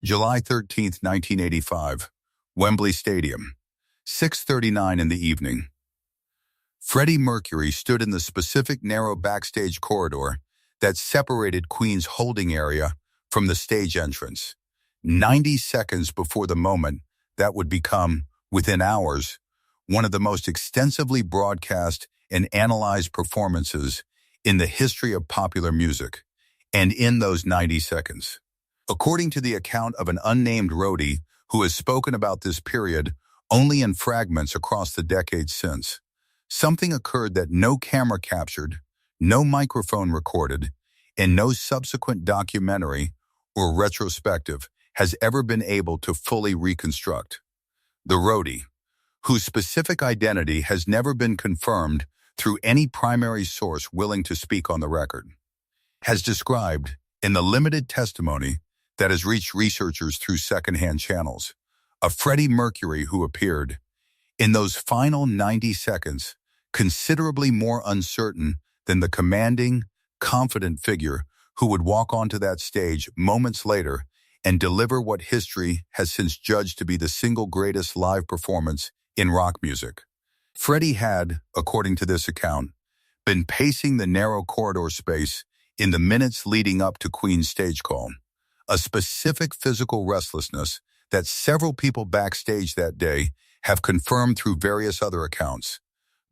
July 13th, 1985, Wembley Stadium, 6:39 in the evening. Freddie Mercury stood in the specific narrow backstage corridor that separated Queen's holding area from the stage entrance, 90 seconds before the moment that would become, within hours, one of the most extensively broadcast and analyzed performances in the history of popular music, and in those 90 seconds. According to the account of an unnamed roadie who has spoken about this period only in fragments across the decades since, something occurred that no camera captured, no microphone recorded, and no subsequent documentary or retrospective has ever been able to fully reconstruct. The roadie, whose specific identity has never been confirmed through any primary source willing to speak on the record, has described, in the limited testimony that has reached researchers through secondhand channels, a Freddie Mercury who appeared, in those final 90 seconds, considerably more uncertain than the commanding, confident figure who would walk onto that stage moments later and deliver what history has since judged to be the single greatest live performance in rock music. Freddie had, according to this account, been pacing the narrow corridor space in the minutes leading up to Queen's stage call, a specific physical restlessness that several people backstage that day have confirmed through various other accounts,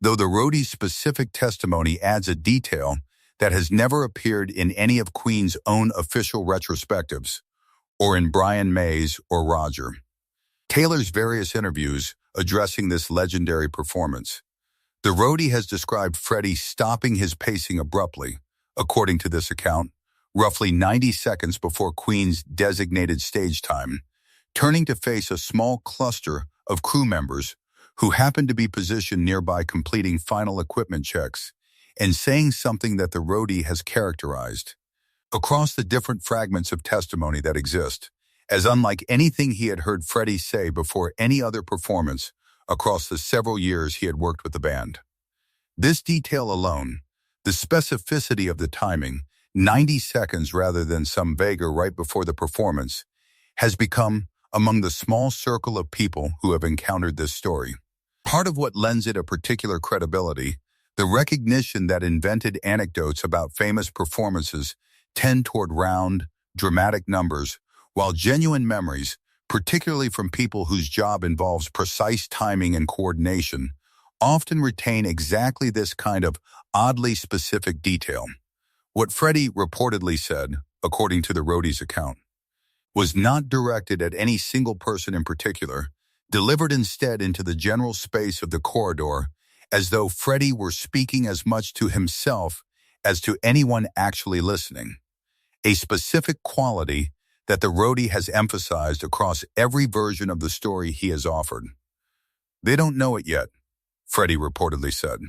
though the roadie's specific testimony adds a detail that has never appeared in any of Queen's own official retrospectives, or in Brian May's or Roger Taylor's various interviews addressing this legendary performance. The roadie has described Freddie stopping his pacing abruptly, according to this account, roughly 90 seconds before Queen's designated stage time, turning to face a small cluster of crew members who happened to be positioned nearby completing final equipment checks, and saying something that the roadie has characterized, across the different fragments of testimony that exist, as unlike anything he had heard Freddie say before any other performance across the several years he had worked with the band. This detail alone, the specificity of the timing, 90 seconds rather than some vaguer right before the performance, has become among the small circle of people who have encountered this story. Part of what lends it a particular credibility, the recognition that invented anecdotes about famous performances tend toward round, dramatic numbers, while genuine memories, particularly from people whose job involves precise timing and coordination, often retain exactly this kind of oddly specific detail. What Freddie reportedly said, according to the roadie's account, was not directed at any single person in particular, delivered instead into the general space of the corridor as though Freddie were speaking as much to himself as to anyone actually listening, a specific quality that the roadie has emphasized across every version of the story he has offered. "They don't know it yet," Freddie reportedly said.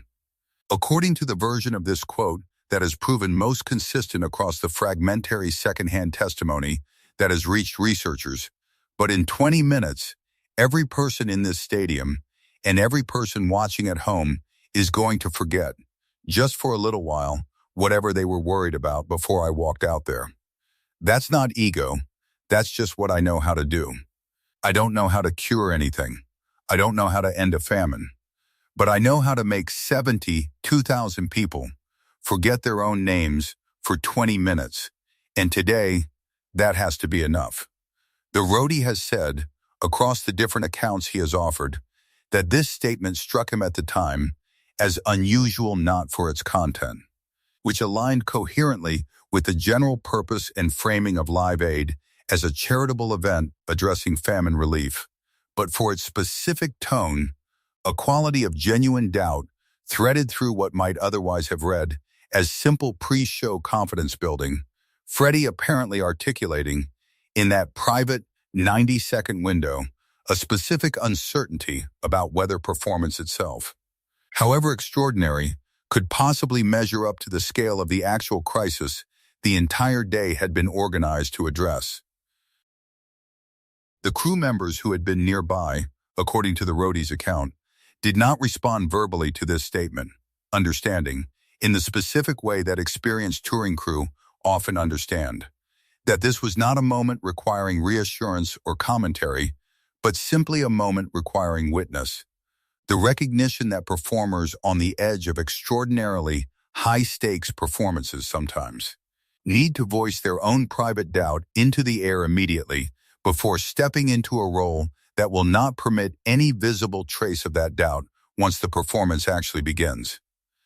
According to the version of this quote that has proven most consistent across the fragmentary secondhand testimony that has reached researchers, but in 20 minutes, every person in this stadium and every person watching at home is going to forget, just for a little while, whatever they were worried about before I walked out there. That's not ego. That's just what I know how to do. I don't know how to cure anything. I don't know how to end a famine. But I know how to make 72,000 people forget their own names for 20 minutes. And today, that has to be enough. The roadie has said, across the different accounts he has offered, that this statement struck him at the time as unusual not for its content, which aligned coherently with the general purpose and framing of Live Aid as a charitable event addressing famine relief, but for its specific tone, a quality of genuine doubt threaded through what might otherwise have read as simple pre-show confidence building, Freddie apparently articulating, in that private 90-second window, a specific uncertainty about whether performance itself, however extraordinary, could possibly measure up to the scale of the actual crisis the entire day had been organized to address. The crew members who had been nearby, according to the roadie's account, did not respond verbally to this statement, understanding, in the specific way that experienced touring crew often understand, that this was not a moment requiring reassurance or commentary, but simply a moment requiring witness. The recognition that performers on the edge of extraordinarily high-stakes performances sometimes need to voice their own private doubt into the air immediately before stepping into a role that will not permit any visible trace of that doubt once the performance actually begins.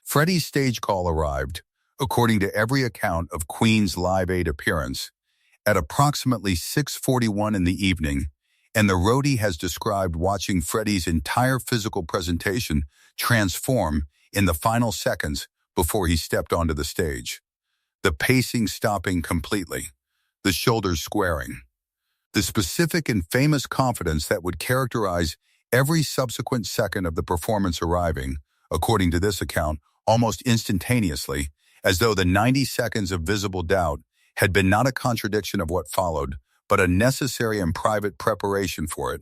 Freddie's stage call arrived, according to every account of Queen's Live Aid appearance, at approximately 6:41 in the evening, and the roadie has described watching Freddie's entire physical presentation transform in the final seconds before he stepped onto the stage. The pacing stopping completely, the shoulders squaring. The specific and famous confidence that would characterize every subsequent second of the performance arriving, according to this account, almost instantaneously, as though the 90 seconds of visible doubt had been not a contradiction of what followed, but a necessary and private preparation for it.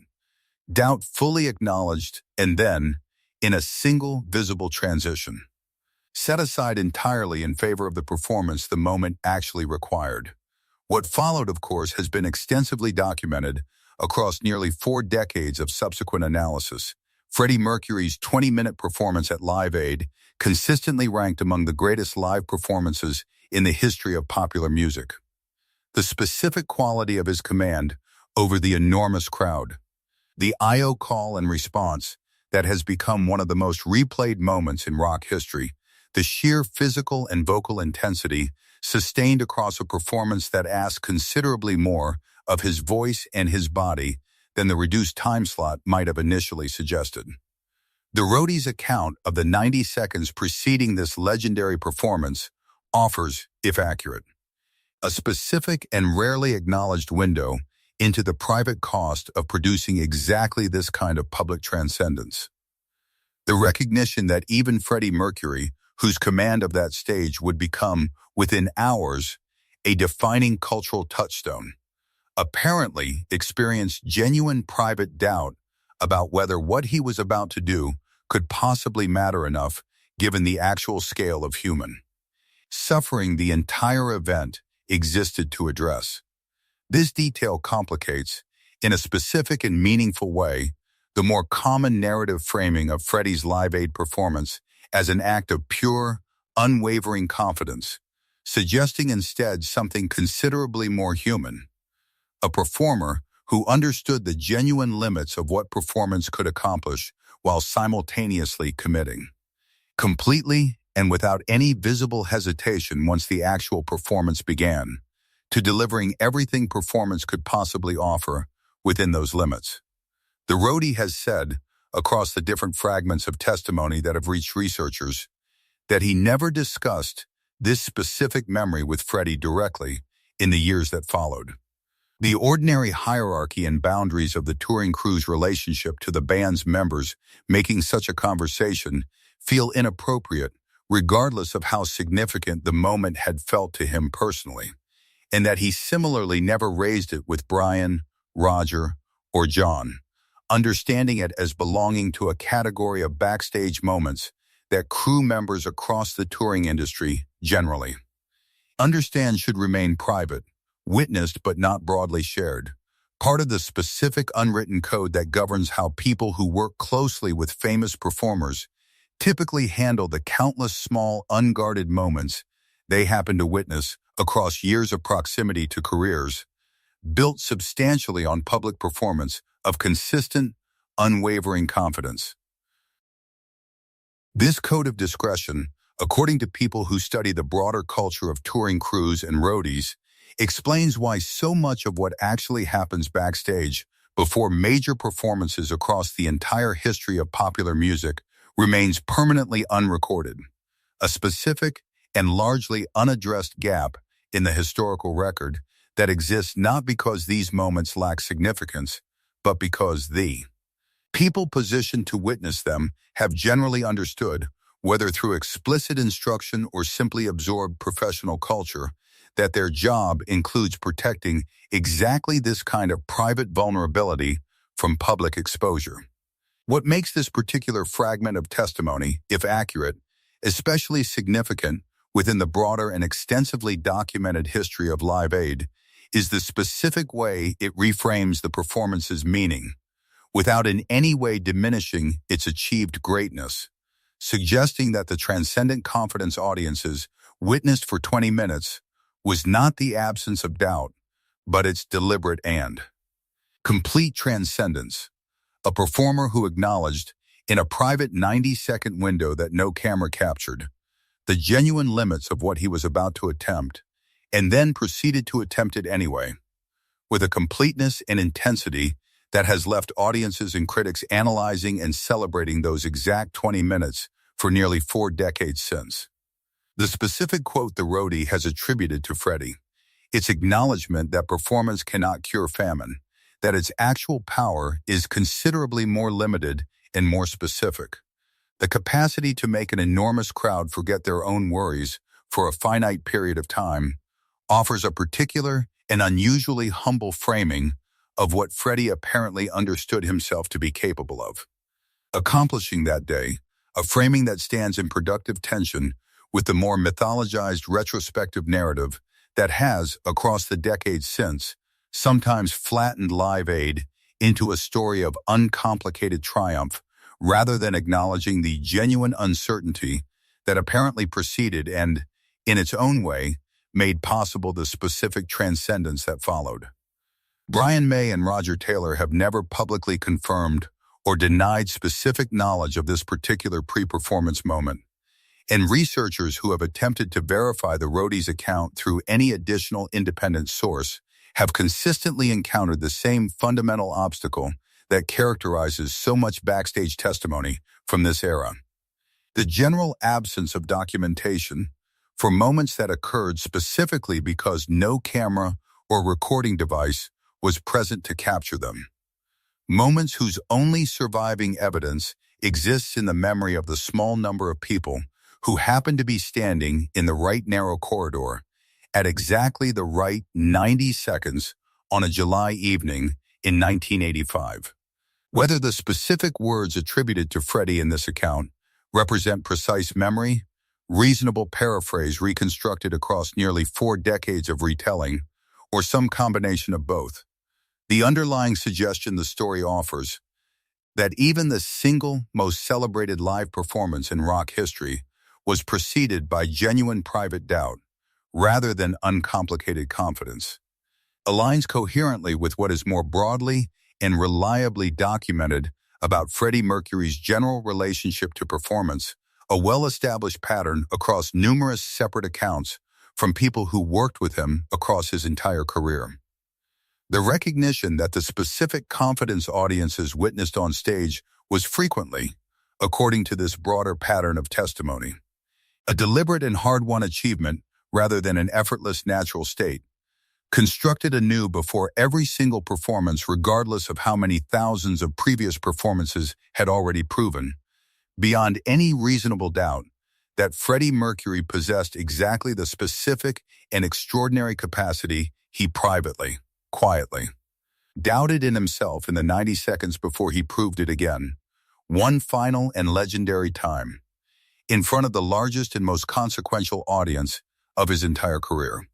Doubt fully acknowledged, and then, in a single visible transition, set aside entirely in favor of the performance the moment actually required. What followed, of course, has been extensively documented across nearly 4 decades of subsequent analysis. Freddie Mercury's 20-minute performance at Live Aid consistently ranked among the greatest live performances in the history of popular music. The specific quality of his command over the enormous crowd, the I.O. call and response that has become one of the most replayed moments in rock history, the sheer physical and vocal intensity sustained across a performance that asked considerably more of his voice and his body than the reduced time slot might have initially suggested. The roadie's account of the 90 seconds preceding this legendary performance offers, if accurate, a specific and rarely acknowledged window into the private cost of producing exactly this kind of public transcendence. The recognition that even Freddie Mercury, whose command of that stage would become, within hours, a defining cultural touchstone, apparently experienced genuine private doubt about whether what he was about to do could possibly matter enough given the actual scale of human suffering the entire event existed to address. This detail complicates, in a specific and meaningful way, the more common narrative framing of Freddie's Live Aid performance as an act of pure, unwavering confidence, suggesting instead something considerably more human. A performer who understood the genuine limits of what performance could accomplish while simultaneously committing, completely and without any visible hesitation once the actual performance began, to delivering everything performance could possibly offer within those limits. The roadie has said, across the different fragments of testimony that have reached researchers, that he never discussed this specific memory with Freddie directly in the years that followed. The ordinary hierarchy and boundaries of the touring crew's relationship to the band's members making such a conversation feel inappropriate regardless of how significant the moment had felt to him personally, and that he similarly never raised it with Brian, Roger, or John, understanding it as belonging to a category of backstage moments that crew members across the touring industry generally understand should remain private, witnessed but not broadly shared, part of the specific unwritten code that governs how people who work closely with famous performers typically handle the countless small, unguarded moments they happen to witness across years of proximity to careers built substantially on public performance of consistent, unwavering confidence. This code of discretion, according to people who study the broader culture of touring crews and roadies, explains why so much of what actually happens backstage before major performances across the entire history of popular music remains permanently unrecorded, a specific and largely unaddressed gap in the historical record that exists not because these moments lack significance, but because the people positioned to witness them have generally understood, whether through explicit instruction or simply absorbed professional culture, that their job includes protecting exactly this kind of private vulnerability from public exposure. What makes this particular fragment of testimony, if accurate, especially significant within the broader and extensively documented history of Live Aid, is the specific way it reframes the performance's meaning, without in any way diminishing its achieved greatness, suggesting that the transcendent confidence audiences witnessed for 20 minutes was not the absence of doubt, but its deliberate and complete transcendence, a performer who acknowledged, in a private 90-second window that no camera captured, the genuine limits of what he was about to attempt, and then proceeded to attempt it anyway, with a completeness and intensity that has left audiences and critics analyzing and celebrating those exact 20 minutes for nearly 4 decades since. The specific quote the roadie has attributed to Freddie, its acknowledgement that performance cannot cure famine, that its actual power is considerably more limited and more specific. The capacity to make an enormous crowd forget their own worries for a finite period of time offers a particular and unusually humble framing of what Freddie apparently understood himself to be capable of. Accomplishing that day, a framing that stands in productive tension with the more mythologized retrospective narrative that has, across the decades since, sometimes flattened Live Aid into a story of uncomplicated triumph rather than acknowledging the genuine uncertainty that apparently preceded and, in its own way, made possible the specific transcendence that followed. Brian May and Roger Taylor have never publicly confirmed or denied specific knowledge of this particular pre-performance moment, and researchers who have attempted to verify the roadie's account through any additional independent source have consistently encountered the same fundamental obstacle that characterizes so much backstage testimony from this era: the general absence of documentation for moments that occurred specifically because no camera or recording device was present to capture them. Moments whose only surviving evidence exists in the memory of the small number of people who happened to be standing in the right narrow corridor at exactly the right 90 seconds on a July evening in 1985. Whether the specific words attributed to Freddie in this account represent precise memory, reasonable paraphrase reconstructed across nearly 4 decades of retelling, or some combination of both, the underlying suggestion the story offers, that even the single most celebrated live performance in rock history was preceded by genuine private doubt, rather than uncomplicated confidence, aligns coherently with what is more broadly and reliably documented about Freddie Mercury's general relationship to performance, a well-established pattern across numerous separate accounts from people who worked with him across his entire career. The recognition that the specific confidence audiences witnessed on stage was frequently, according to this broader pattern of testimony, a deliberate and hard-won achievement rather than an effortless natural state, constructed anew before every single performance regardless of how many thousands of previous performances had already proven, beyond any reasonable doubt, that Freddie Mercury possessed exactly the specific and extraordinary capacity he privately, quietly, doubted in himself in the 90 seconds before he proved it again, one final and legendary time, in front of the largest and most consequential audience of his entire career.